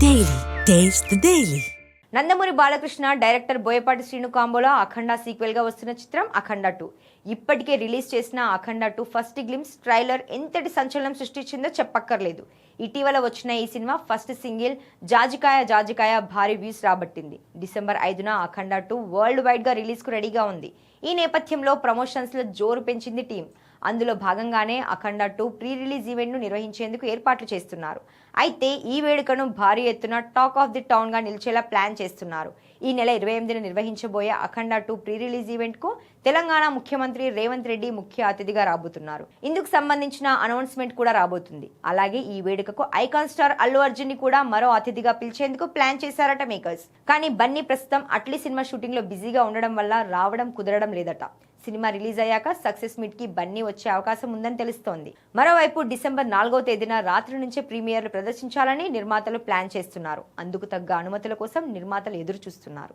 Daily. Taste the Daily. Nandamuri Balakrishna director Boyapati Srinu కాంబోలో Akhanda sequel గా వస్తున్న చిత్రం అఖండ 2. ఇప్పటికే రిలీజ్ చేసిన అఖండ 2 ఫస్ట్ గ్లిమ్స్ ట్రైలర్ ఎంతటి సంచలనం సృష్టించిందో చెప్పక్కర్లేదు. ఇటీవల వచ్చిన ఈ సినిమా ఫస్ట్ సింగిల్ జాజికాయ జాజికాయ భారీ వ్యూస్ రాబట్టింది. డిసెంబర్ 5న అఖండ 2 వరల్డ్ వైడ్ గా రిలీజ్ కు రెడీగా ఉంది. ఈ నేపథ్యంలో ప్రమోషన్స్ లో జోరు పెంచింది టీం. అందులో భాగంగానే అఖండ 2 ప్రీ రిలీజ్ ఈవెంట్ ను నిర్వహించేందుకు ఏర్పాట్లు చేస్తున్నారు. అయితే ఈ వేడుకను భారీ ఎత్తున టాక్ ఆఫ్ ది టౌన్ గా నిలిచేలా ప్లాన్ చేస్తున్నారు. ఈ నెల 28న నిర్వహించబోయే అఖండ 2 ప్రీ రిలీజ్ ఈవెంట్ కు తెలంగాణ ముఖ్యమంత్రి రేవంత్ రెడ్డి ముఖ్య అతిథిగా రాబోతున్నారు. ఇందుకు సంబంధించిన అనౌన్స్మెంట్ కూడా రాబోతుంది. అలాగే ఈ వేడుకకు ఐకాన్ స్టార్ అల్లు అర్జున్ ని కూడా మరో అతిథిగా పిలిచేందుకు ప్లాన్ చేశారట మేకర్స్. కానీ బన్నీ ప్రస్తుతం అట్లీ సినిమా షూటింగ్ లో బిజీగా ఉండడం వల్ల రావడం కుదరడం లేదట. సినిమా రిలీజ్ అయ్యాక సక్సెస్ మీట్ కి బన్నీ వచ్చే అవకాశం ఉందని తెలుస్తోంది. మరోవైపు డిసెంబర్ 4వ తేదీన రాత్రి నుంచే ప్రీమియర్లు ప్రదర్శించాలని నిర్మాతలు ప్లాన్ చేస్తున్నారు. అందుకు తగ్గ అనుమతుల కోసం నిర్మాతలు ఎదురు చూస్తున్నారు.